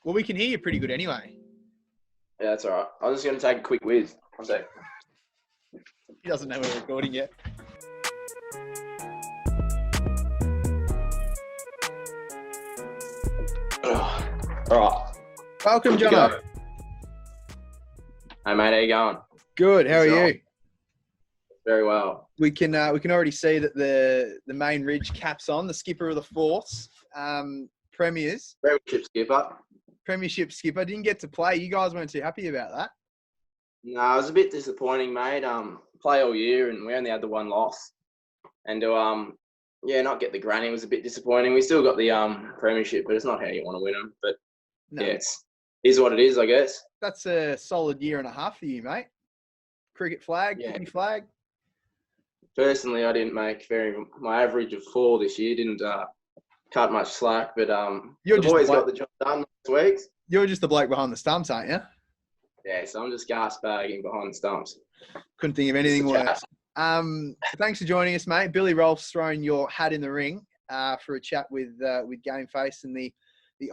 Well, we can hear you pretty good anyway. Yeah, that's all right. I was just going to take a quick whiz. One sec. He doesn't know we're recording yet. All right. Welcome, Good to Jono. go. Hey, mate, how you going? Good. How are you? Very well. We can already see that the main ridge cap's on. The skipper of the Force, Premiership skipper didn't get to play. You guys weren't too happy about that. No, it was a bit disappointing, mate. Play all year and we only had the one loss, and to not get the granny was a bit disappointing. We still got the premiership, but it's not how you want to win them. But No. yeah, is what it is, I guess. That's a solid year and a half for you, mate. Cricket flag, Yeah. footy flag. Personally, I didn't make my average of 4 this year. Didn't cut much slack, but the boys got the job done last week. You're just the bloke behind the stumps, aren't you? Yeah, so I'm just gas bagging behind the stumps. Couldn't think of anything worse. Thanks for joining us, mate. Billy Rolfe's thrown your hat in the ring for a chat with GameFace and the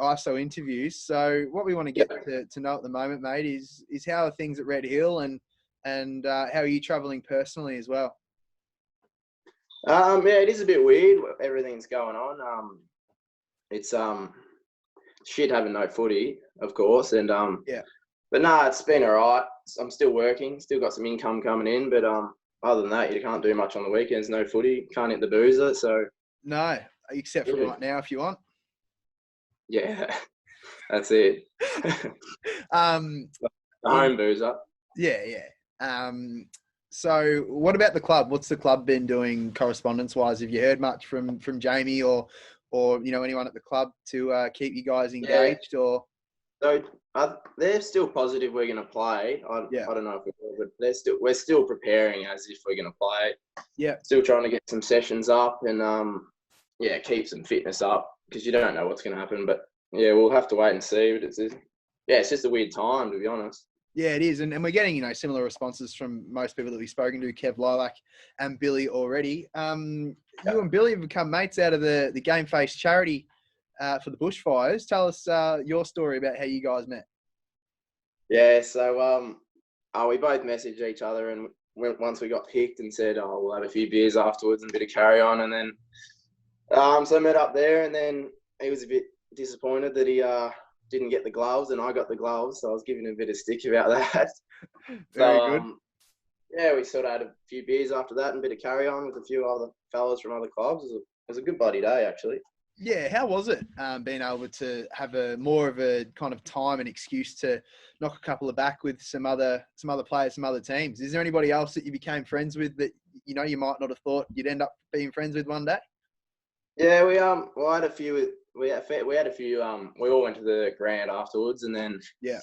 ISO interviews. So what we want to get to know at the moment, mate, is how are things at Red Hill and how are you travelling personally as well? Yeah, it is a bit weird. Everything's going on. It's shit having no footy, of course, and But no, it's been all right. I'm still working, still got some income coming in, but other than that, you can't do much on the weekends. No footy, can't hit the boozer, so no, except for right now if you want. Yeah, that's it. The home boozer. Yeah. So what about the club? What's the club been doing correspondence-wise? Have you heard much from Jamie or anyone at the club to keep you guys engaged? Or so they're still positive we're going to play. I don't know if we will, but we're still preparing as if we're going to play. Yeah. Still trying to get some sessions up and keep some fitness up because you don't know what's going to happen. But yeah, we'll have to wait and see. But it's just a weird time, to be honest. Yeah, it is. And we're getting, similar responses from most people that we've spoken to, Kev, Lilac and Billy already. You and Billy have become mates out of the GameFace charity for the bushfires. Tell us your story about how you guys met. Yeah, so we both messaged each other and once we got picked and said, we'll have a few beers afterwards and a bit of carry on. And then so I met up there and then he was a bit disappointed that he didn't get the gloves and I got the gloves, so I was giving him a bit of stick about that. Very good. Yeah, we sort of had a few beers after that and a bit of carry on with a few other fellas from other clubs. It was a good bloody day, actually. Yeah, how was it being able to have more of a kind of time and excuse to knock a couple of back with some other players, some other teams? Is there anybody else that you became friends with that you might not have thought you'd end up being friends with one day? Yeah, we had a few. We had a few. We all went to the ground afterwards, and then a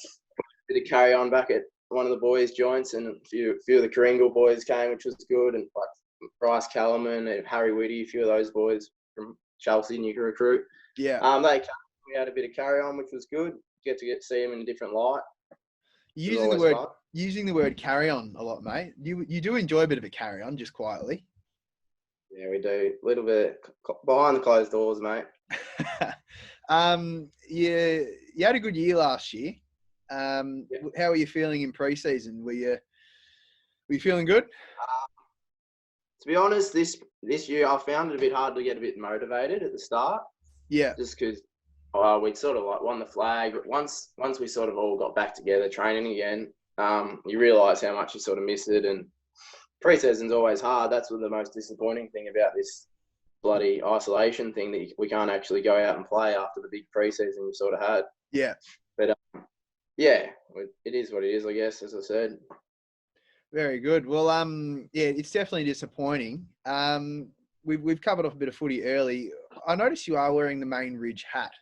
bit of carry on back at one of the boys' joints, and a few of the Kringle boys came, which was good, and like Bryce Callaman and Harry Whitty, a few of those boys from Chelsea, new recruit. Yeah. They came. We had a bit of carry on, which was good. Get to see them in a different light. Using the word carry on a lot, mate. You do enjoy a bit of a carry on, just quietly. Yeah, we do. A little bit behind the closed doors, mate. You had a good year last year. How are you feeling in pre-season? Were you feeling good? To be honest, this year I found it a bit hard to get a bit motivated at the start. Yeah. Just because we'd sort of like won the flag. But once we sort of all got back together training again, you realise how much you sort of miss it. And pre-season's always hard. That's the most disappointing thing about this bloody isolation thing, that we can't actually go out and play after the big pre-season we sort of had. Yeah. But it is what it is, I guess, as I said. Very good. Well, it's definitely disappointing. We've covered off a bit of footy early. I noticed you are wearing the main ridge hat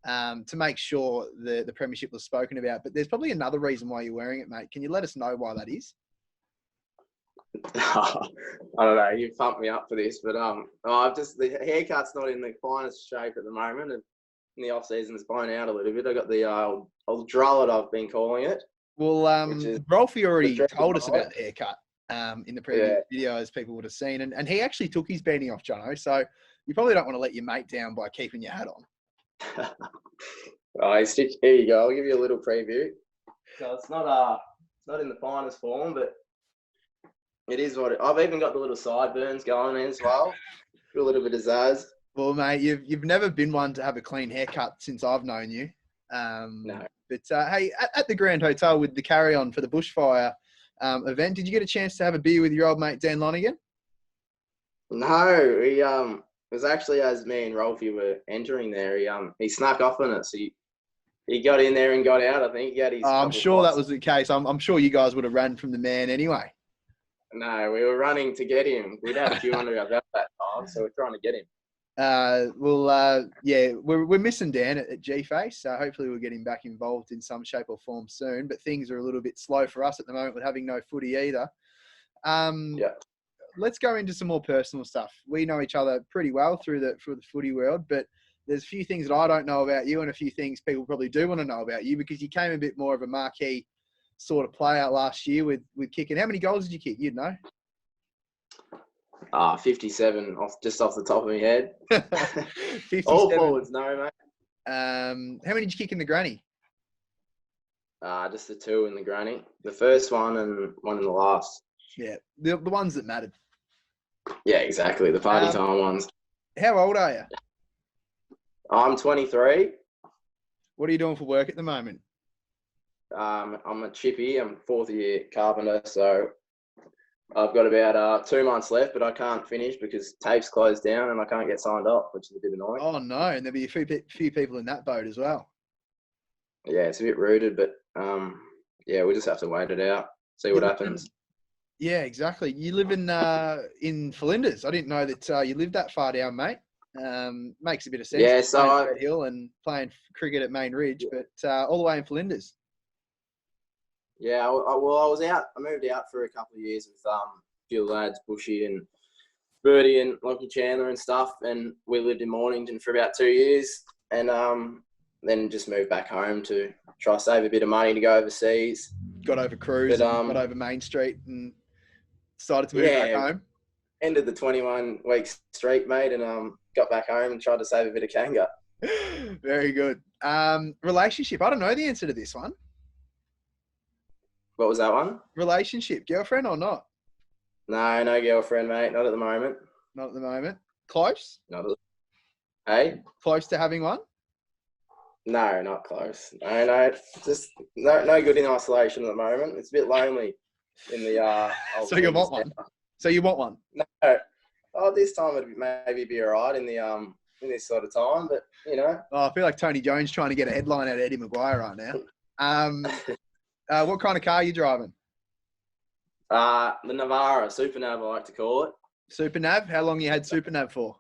to make sure the premiership was spoken about, but there's probably another reason why you're wearing it, mate. Can you let us know why that is? I don't know. You pumped me up for this, but the haircut's not in the finest shape at the moment, and in the off season it's blown out a little bit. I got the old drullet, I've been calling it. Well, Rolfie already told us about the haircut in the previous video, as people would have seen, and he actually took his beanie off, Jono. So you probably don't want to let your mate down by keeping your hat on. Here you go. I'll give you a little preview. So it's not in the finest form, but it is what I've even got the little sideburns going in as well. A little bit of zazz. Well, mate, you've never been one to have a clean haircut since I've known you. No. But hey, at the Grand Hotel with the carry-on for the bushfire event, did you get a chance to have a beer with your old mate Dan Lonigan? No, he it was actually as me and Rolfie were entering there. He snuck off on it. So he got in there and got out. I think he had his. I'm sure that was the case. I'm sure you guys would have ran from the man anyway. No, we were running to get him. We'd had a few under our belt that time, so we're trying to get him. Yeah, we're missing Dan at GameFace, so hopefully we'll get him back involved in some shape or form soon. But things are a little bit slow for us at the moment with having no footy either. Let's go into some more personal stuff. We know each other pretty well through the footy world, but there's a few things that I don't know about you and a few things people probably do want to know about you because you came a bit more of a marquee sort of player last year with kicking. How many goals did you kick? You'd know. 57 just off the top of my head. 57. All forwards, no, mate. How many did you kick in the granny? Just the 2 in the granny. The first one and one in the last. Yeah, the ones that mattered. Yeah, exactly. The party time ones. How old are you? I'm 23. What are you doing for work at the moment? I'm a chippy. I'm 4th year carpenter, so I've got about 2 months left, but I can't finish because TAFE's closed down and I can't get signed off, which is a bit annoying. Oh, no. And there'll be a few people in that boat as well. Yeah, it's a bit rooted, but yeah, we just have to wait it out, see what happens. Yeah, exactly. You live in Flinders. I didn't know that you lived that far down, mate. Makes a bit of sense. Yeah, so Red Hill and playing cricket at Main Ridge, but all the way in Flinders. Yeah, I moved out for a couple of years with a few lads, Bushy and Birdie and Lockie Chandler and stuff, and we lived in Mornington for about 2 years, and then just moved back home to try to save a bit of money to go overseas. Got over cruise, got over Main Street, and decided to move back home. Ended the 21-week streak, mate, and got back home and tried to save a bit of kanga. Very good. Relationship. I don't know the answer to this one. What was that one? Relationship. Girlfriend or not? No girlfriend, mate. Not at the moment. Not at the moment. Close? Hey? Close to having one? No, not close. No. Just no good in isolation at the moment. It's a bit lonely in the So you want one? So you want one? No. Oh, this time it'd maybe be all right in the in this sort of time, but you know. Oh, I feel like Tony Jones trying to get a headline out of Eddie Maguire right now. What kind of car are you driving? The Navara, Super Nav, I like to call it. Super Nav? How long you had Super Nav for?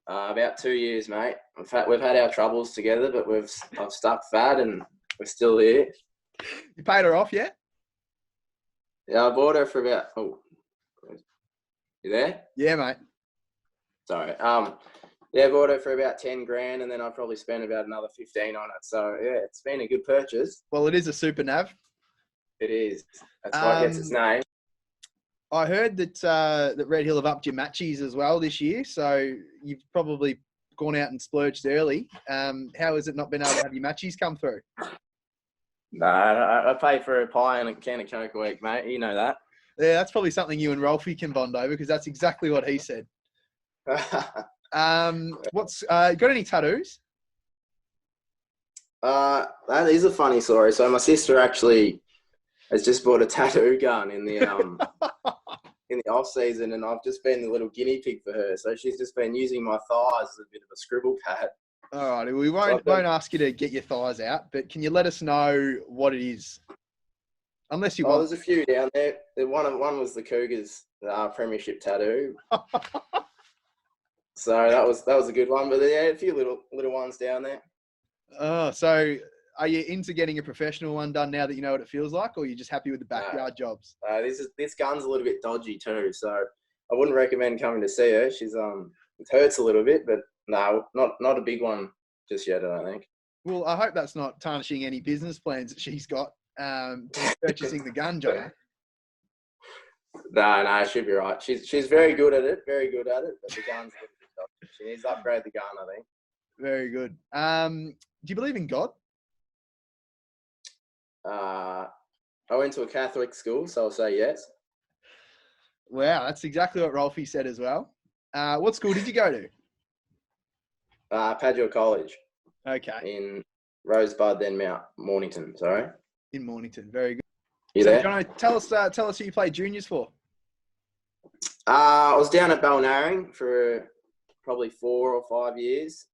About 2 years, mate. In fact, we've had our troubles together, but I've stuck fat and we're still here. You paid her off yet? Yeah, I bought her for about. Oh, you there? Yeah, mate. Sorry. Yeah, I bought it for about 10 grand, and then I probably spent about another 15 on it. So yeah, it's been a good purchase. Well, it is a Super Nav. It is. That's why it gets its name. I heard that Red Hill have upped your matchies as well this year, so you've probably gone out and splurged early. How has it not been able to have your matchies come through? No, I pay for a pie and a can of Coke a week, mate. You know that. Yeah, that's probably something you and Rolfie can bond over because that's exactly what he said. Got any tattoos? That is a funny story. So my sister actually has just bought a tattoo gun in the in the off season, and I've just been the little guinea pig for her. So she's just been using my thighs as a bit of a scribble pad. All right, we won't ask you to get your thighs out, but can you let us know what it is? Unless you want. There's a few down there. One was the Cougars premiership tattoo. So that was a good one, but yeah, a few little ones down there. Oh, so are you into getting a professional one done now that you know what it feels like, or are you just happy with the backyard jobs? This gun's a little bit dodgy too, so I wouldn't recommend coming to see her. She's it hurts a little bit, but no, not a big one just yet, I don't think. Well, I hope that's not tarnishing any business plans that she's got purchasing the gun, Jono. No, she'll be right. She's very good at it, but the gun's a little bit dodgy. She needs to upgrade the gun, I think. Very good. Do you believe in God? I went to a Catholic school, so I'll say yes. Wow, that's exactly what Rolfie said as well. What school did you go to? Padua College. Okay. In Rosebud, then Mount Mornington. Sorry. In Mornington. Very good. You so, there? Jono, tell us who you played juniors for. I was down at Balnarring for probably 4 or 5 years.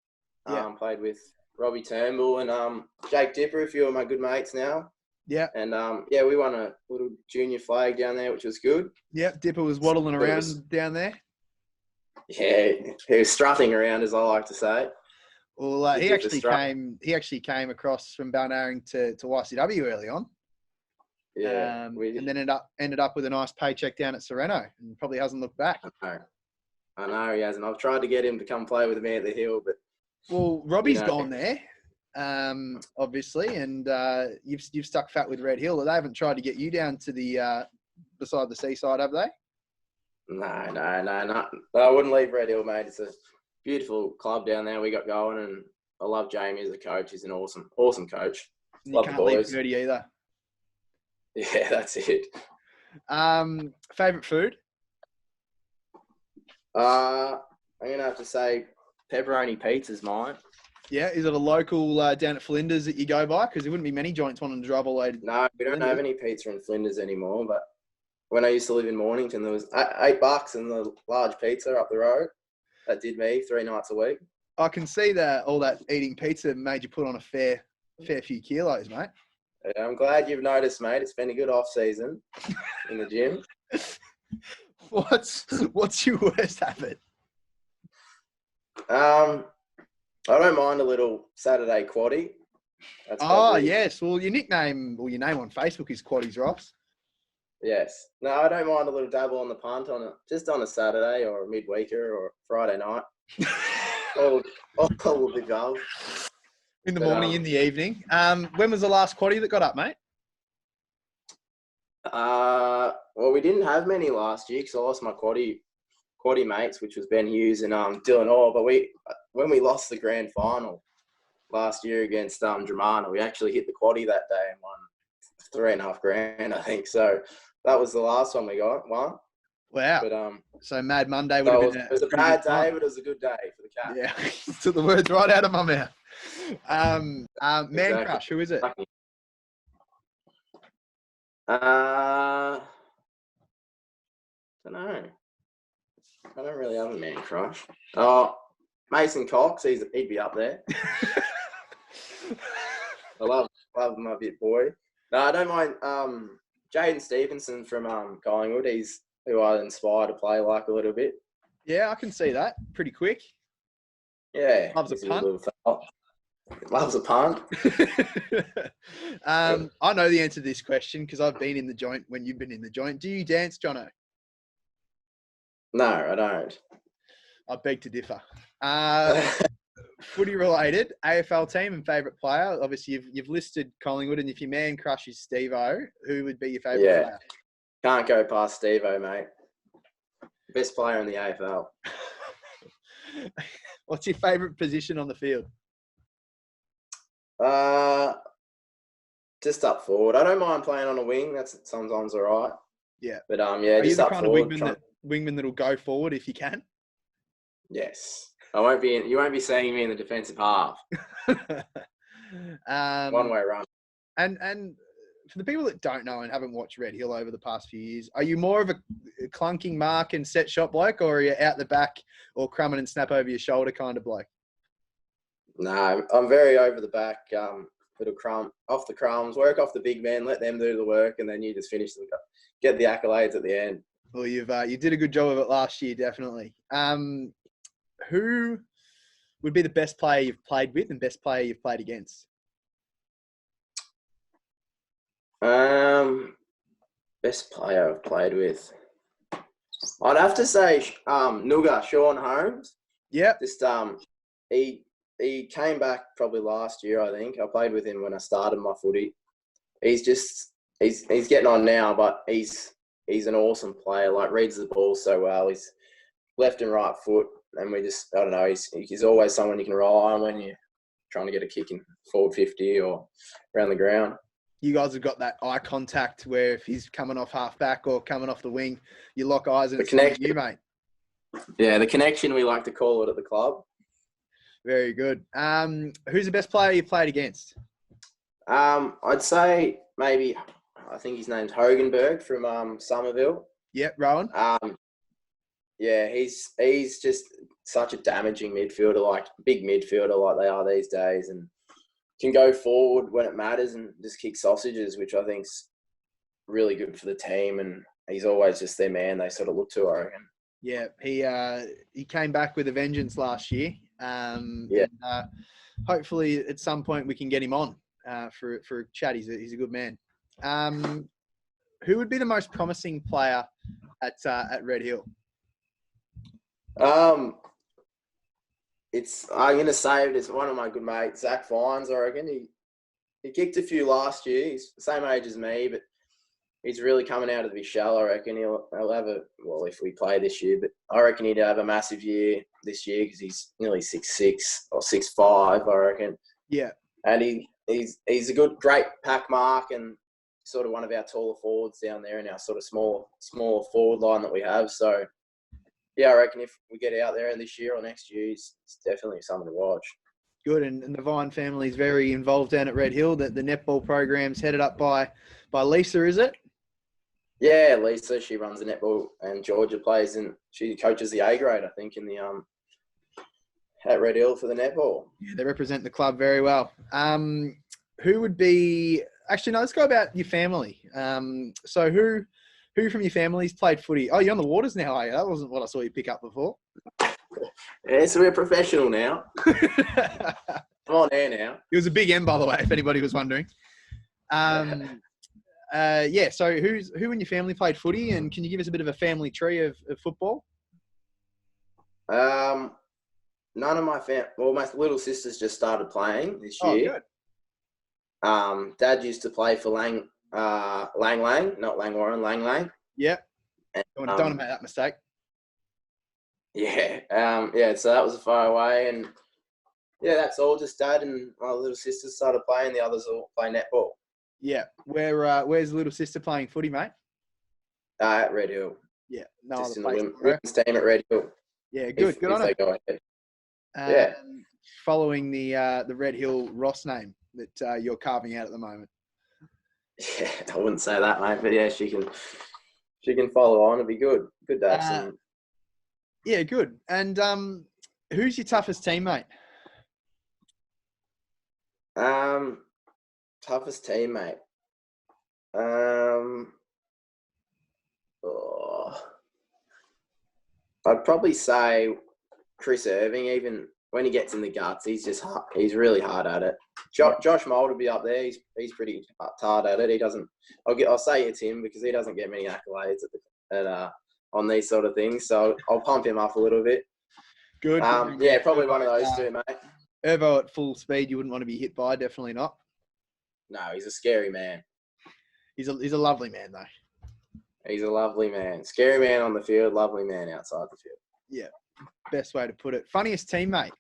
Yeah. Played with Robbie Turnbull and Jake Dipper, a few of my good mates now. Yeah. And we won a little junior flag down there, which was good. Yeah, Dipper was waddling around down there. Yeah, he was strutting around, as I like to say. Well, he actually came across from Balnarring to YCW early on. Yeah, and then ended up with a nice paycheck down at Sereno, and probably hasn't looked back. I know he hasn't. I've tried to get him to come play with me at the Hill, but Robbie's gone there, obviously, and you've stuck fat with Red Hill. They haven't tried to get you down to the beside the seaside, have they? No. I wouldn't leave Red Hill, mate. It's a beautiful club down there we got going, and I love Jamie as a coach. He's an awesome coach. And you can't leave Gertie either. Yeah, that's it. Favorite food? I'm gonna have to say pepperoni pizza's mine. Yeah, is it a local down at Flinders that you go by? Because there wouldn't be many joints wanting to drive all the way. No, we don't have any pizza in Flinders anymore. But when I used to live in Mornington, there was $8 and the large pizza up the road. That did me 3 nights a week. I can see that all that eating pizza made you put on a fair few kilos, mate. Yeah, I'm glad you've noticed, mate. It's been a good off season in the gym. What's your worst habit? I don't mind a little Saturday quaddie. Yes. Well, your name on Facebook is Quaddies Ross. Yes. No, I don't mind a little dabble on the punt just on a Saturday or a midweeker or Friday night. all of the above. In the morning, in the evening. When was the last quaddie that got up, mate? Well, we didn't have many last year because I lost my quaddie mates, which was Ben Hughes and Dylan Orr. But when we lost the grand final last year against Dramana, we actually hit the quaddie that day and won $3,500, I think. So that was the last one we got. Won. Wow. But so Mad Monday would have been it was a bad day, but it was a good day for the Cats. Yeah, took the words right out of my mouth. Man exactly. Crush, who is it? I don't know. I don't really have a man crush. Oh, Mason Cox, he'd be up there. I love my bit boy. No, I don't mind Jaden Stevenson from Collingwood. He's who I inspire to play like a little bit. Yeah, I can see that. Pretty quick. Yeah. Loves a punt. Loves a punt. I know the answer to this question because I've been in the joint when you've been in the joint. Do you dance, Jono? No, I don't. I beg to differ. Footy related, AFL team and favourite player. Obviously, you've listed Collingwood, and if your man crush is Steve-O, who would be your favourite player? Can't go past Steve-O, mate. Best player in the AFL. What's your favourite position on the field? Just up forward. I don't mind playing on a wing. That's sometimes all right. Yeah. But Are just you the up kind forward. Of wingman that'll go forward if you can? Yes. You won't be seeing me in the defensive half. One-way run. And for the people that don't know and haven't watched Red Hill over the past few years, are you more of a clunking mark and set shot bloke, or are you out the back or crumming and snap over your shoulder kind of bloke? No, I'm very over the back. Little crumb off the crumbs, work off the big men, let them do the work, and then you just finish them, get the accolades at the end. Well, you did a good job of it last year, definitely. Who would be the best player you've played with and best player you've played against? Best player I've played with. I'd have to say Nooga, Sean Holmes. Yeah. Just he came back probably last year, I think. I played with him when I started my footy. He's getting on now, but he's an awesome player. Like, reads the ball so well. He's left and right foot. and we just, I don't know, he's always someone you can rely on when you're trying to get a kick in forward 50 or around the ground. You guys have got that eye contact where if he's coming off half back or coming off the wing, you lock eyes and it's on you, mate. Yeah, the connection, we like to call it at the club. Very good. Who's the best player you played against? I'd say maybe, I think his name's Hogenberg from Somerville. Yep, Rowan. Yeah, he's just such a damaging midfielder, like big midfielder like they are these days, and can go forward when it matters and just kick sausages, which I think's really good for the team. And he's always just their man they sort of look to, I reckon. Yeah, he came back with a vengeance last year. Yeah. And, hopefully at some point we can get him on for a chat. He's a good man. Who would be the most promising player at Red Hill? I'm gonna say it's one of my good mates, Zach Fines. I reckon he kicked a few last year. He's the same age as me, but he's really coming out of his shell. I reckon he'll have if we play this year, but I reckon he'd have a massive year this year because he's nearly 6'6" or 6'5", I reckon. Yeah, and he's a great pack mark and sort of one of our taller forwards down there in our sort of smaller forward line that we have. So. Yeah, I reckon if we get out there this year or next year, it's definitely something to watch. Good, and the Vine family is very involved down at Red Hill. The netball program's headed up by Lisa, is it? Yeah, Lisa. She runs the netball, and Georgia plays and she coaches the A grade, I think, in the at Red Hill for the netball. Yeah, they represent the club very well. Who would be? Actually, no. Let's go about your family. So who from your family's played footy? Oh, you're on the waters now, are you? That wasn't what I saw you pick up before. Yeah, so we're professional now. I'm on air now. It was a big M, by the way, if anybody was wondering. Yeah, so who in your family played footy, and can you give us a bit of a family tree of football? None of my my little sister's just started playing this year. Oh, good. Dad used to play for Lang, not Lang Warren, Lang. Yep. Don't want to make that mistake. Yeah. So that was far away, and yeah, that's all. Just Dad and my little sister started playing. The others all play netball. Yeah. Where's the little sister playing footy, mate? At Red Hill. Yeah. No just other in the place. women's team at Red Hill. Yeah, good. Good on it. Yeah. Following the Red Hill Ross name that you're carving out at the moment. Yeah, I wouldn't say that, mate, but yeah, she can follow on. It'd be good. Good to have some. Yeah, good. And who's your toughest teammate? Toughest teammate. I'd probably say Chris Irving. Even when he gets in the guts, he's really hard at it. Josh Mould would be up there. He's pretty hard at it. He doesn't. I'll say it's him because he doesn't get many accolades on these sort of things. So I'll pump him up a little bit. Good. Yeah, probably one of those two, mate. Irvo at full speed, you wouldn't want to be hit by. Definitely not. No, he's a scary man. He's a lovely man, though. He's a lovely man. Scary man on the field, lovely man outside the field. Yeah, best way to put it. Funniest teammate?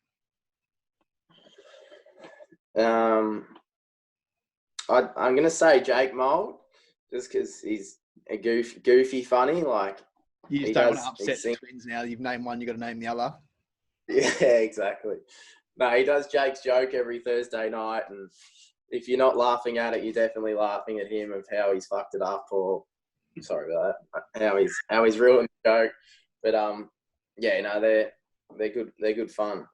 I'm going to say Jake Mould, just because he's a goofy funny. Like you just don't want to upset the twins now. You've named one, you've got to name the other. Yeah, exactly. No, he does Jake's joke every Thursday night, and if you're not laughing at it, you're definitely laughing at him of how he's fucked it up, or sorry about that, how he's ruined the joke. But yeah, no, they're good. They're good fun.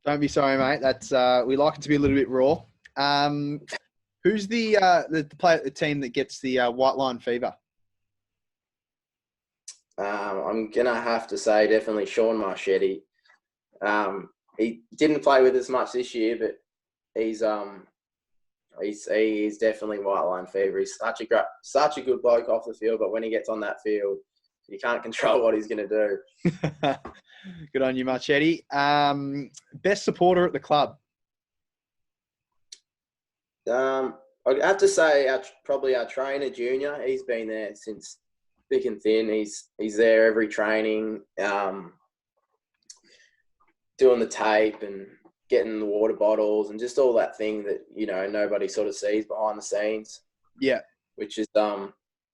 Don't be sorry, mate. That's we like it to be a little bit raw. Who's the player at the team that gets the white line fever? I'm gonna have to say definitely Sean Marchetti. He didn't play with us much this year, but he's definitely white line fever. He's such a good bloke off the field, but when he gets on that field, you can't control what he's going to do. Good on you, Marchetti. Best supporter at the club? I'd have to say probably our trainer, Junior. He's been there since thick and thin. He's there every training. doing the tape and getting the water bottles and just all that thing that, you know, nobody sort of sees behind the scenes. Yeah. Which is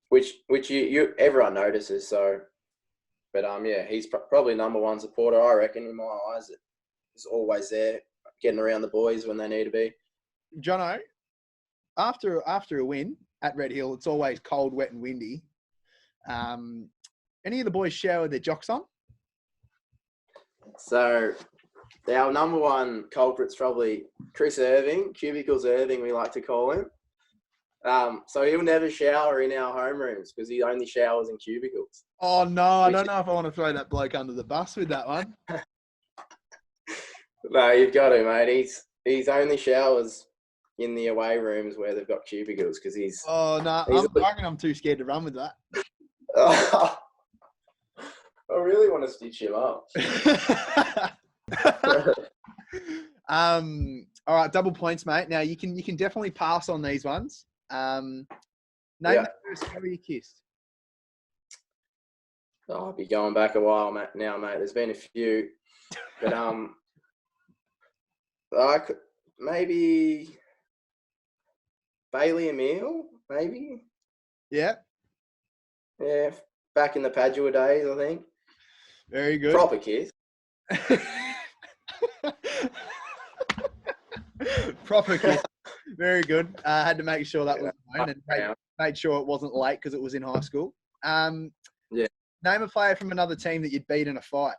which you everyone notices. So, but yeah, he's probably number one supporter, I reckon, in my eyes. He's always there, getting around the boys when they need to be. Jono, after a win at Red Hill, it's always cold, wet, and windy. Any of the boys showered their jocks on? So, our number one culprit's probably Chris Irving, Cubicles Irving, we like to call him. So he'll never shower in our homerooms because he only showers in cubicles. Oh, no, I don't know if I want to throw that bloke under the bus with that one. No, you've got to, mate. He's only showers in the away rooms where they've got cubicles because he's... Oh, no, I reckon I'm too scared to run with that. I really want to stitch him up. All right, double points, mate. Now, you can definitely pass on these ones. Name the first girl you kissed. Oh, I'll be going back a while now, mate. There's been a few, but maybe Bailey Emile, maybe. Yeah. Yeah, back in the Padua days, I think. Very good. Proper kiss. Proper kiss. Very good. I had to make sure that was known and made sure it wasn't late because it was in high school. Yeah. Name a player from another team that you'd beat in a fight.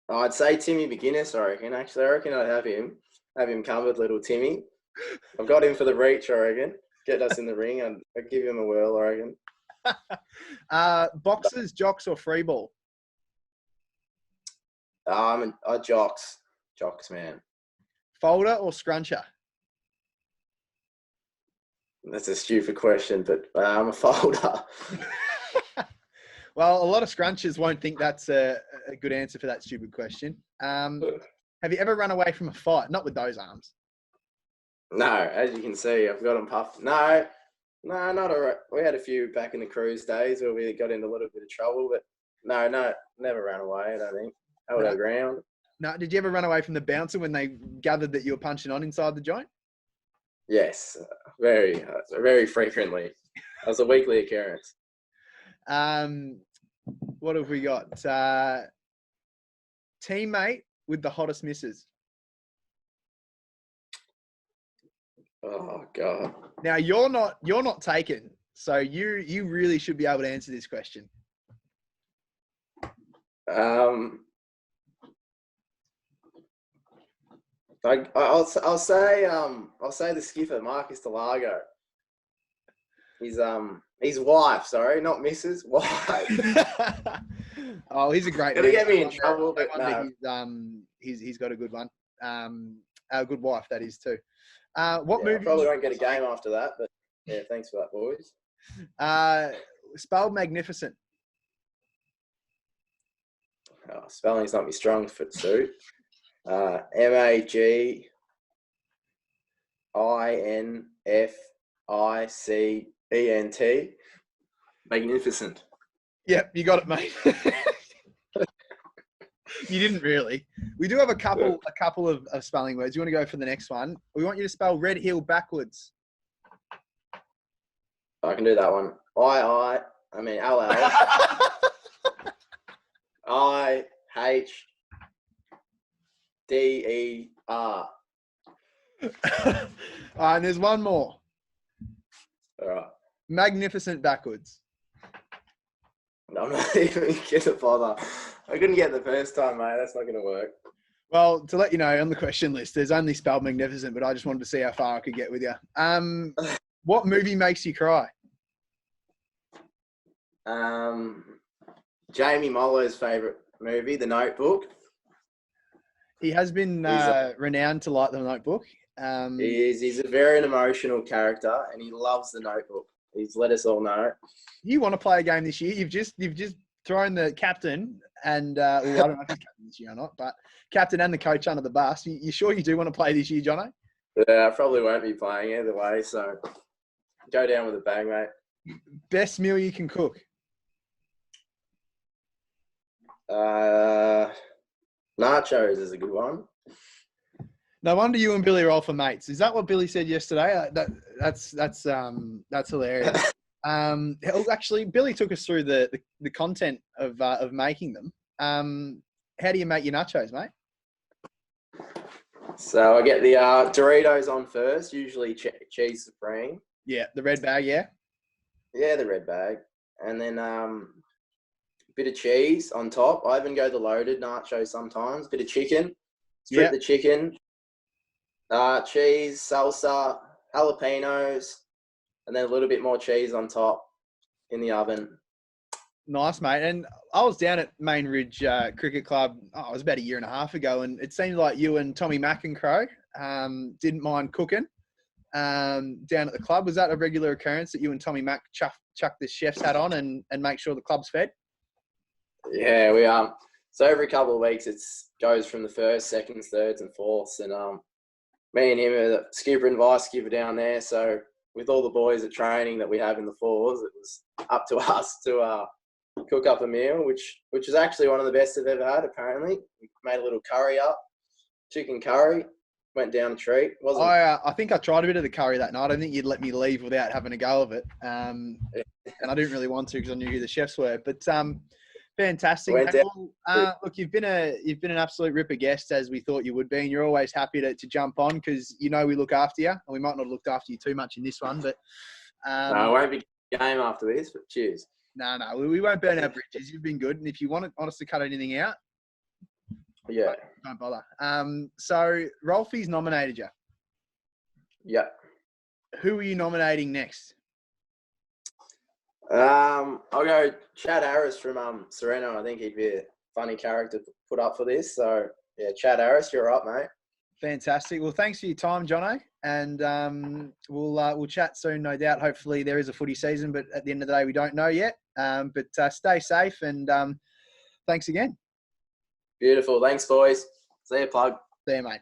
I'd say Timmy McGuinness, I reckon. Actually, I reckon I'd have him covered, little Timmy. I've got him for the reach, I reckon. Get us in the ring and I'd give him a whirl, I reckon. Boxers, jocks, or free ball? Jocks. Jocks, man. Folder or scruncher? That's a stupid question, but I'm a folder. Well, a lot of scrunchers won't think that's a good answer for that stupid question. Have you ever run away from a fight? Not with those arms. No, as you can see, I've got them puffed. No, not a. We had a few back in the cruise days where we got into a little bit of trouble, but no, never ran away. I don't think. Held our ground. No, did you ever run away from the bouncer when they gathered that you were punching on inside the joint? Yes, very frequently. That was a weekly occurrence. What have we got? Teammate with the hottest misses. Oh God. Now you're not taken, so you really should be able to answer this question. I'll say the skipper, Marcus DeLargo. His wife, sorry, not Mrs. Wife. Oh, he's a great. It'll get me in trouble, but no. He's got a good one. A good wife that is too. What movie? I probably won't get a game after that, but yeah, thanks for that, boys. Spelled magnificent. Oh, spelling's not my strong suit. MAGINFICENT. Magnificent. Yep, you got it, mate. You didn't really. We do have a couple of spelling words. You want to go for the next one? We want you to spell Red Hill backwards. I can do that one. LL. IHDER. And there's one more. All right. Magnificent backwards. I'm not even going to bother. I couldn't get the first time, mate. That's not going to work. Well, to let you know, on the question list, there's only spelled magnificent, but I just wanted to see how far I could get with you. What movie makes you cry? Jamie Mollo's favourite movie, The Notebook. He has been renowned to like The Notebook. He is. He's a very emotional character, and he loves The Notebook. He's let us all know. You want to play a game this year? You've just thrown the captain and well, I don't know if he's captain this year or not, but captain and the coach under the bus. You sure you do want to play this year, Jono? Yeah, I probably won't be playing either way. So go down with a bang, mate. Best meal you can cook? Nachos is a good one. No wonder you and Billy are all for mates. Is that what Billy said yesterday? That's hilarious. Actually, Billy took us through the content of making them. How do you make your nachos, mate? So I get the Doritos on first, usually cheese supreme. Yeah, the red bag, yeah? Yeah, the red bag. And then bit of cheese on top. I even go the loaded nacho sometimes. Bit of chicken. Strip the chicken. Cheese, salsa, jalapenos, and then a little bit more cheese on top in the oven. Nice, mate. And I was down at Main Ridge Cricket Club, it was about a year and a half ago, and it seemed like you and Tommy McEncrow didn't mind cooking down at the club. Was that a regular occurrence that you and Tommy Mac chuck the chef's hat on and make sure the club's fed? Yeah, we are. So every couple of weeks it goes from the first, seconds, thirds and fourths. And me and him are the skipper and vice skipper down there. So with all the boys at training that we have in the fours, it was up to us to cook up a meal, which is actually one of the best I've ever had, apparently. We made a little curry up, chicken curry, went down a treat. I think I tried a bit of the curry that night. I think you'd let me leave without having a go of it. And I didn't really want to because I knew who the chefs were. But fantastic. Look, you've been an absolute ripper guest, as we thought you would be, and you're always happy to jump on because we look after you, and we might not have looked after you too much in this one, but no, it won't be game after this. But cheers. No, we won't burn our bridges. You've been good, and if you want us to cut anything out, yeah, don't bother. So Rolfie's nominated you. Yeah. Who are you nominating next? I'll go Chad Harris from Sereno. I think he'd be a funny character to put up for this. So yeah, Chad Harris, you're up, mate. Fantastic. Well, thanks for your time, Jono, and we'll chat soon, no doubt. Hopefully there is a footy season, but at the end of the day, we don't know yet. But stay safe, and thanks again. Beautiful. Thanks, boys. See you, plug. See you, mate.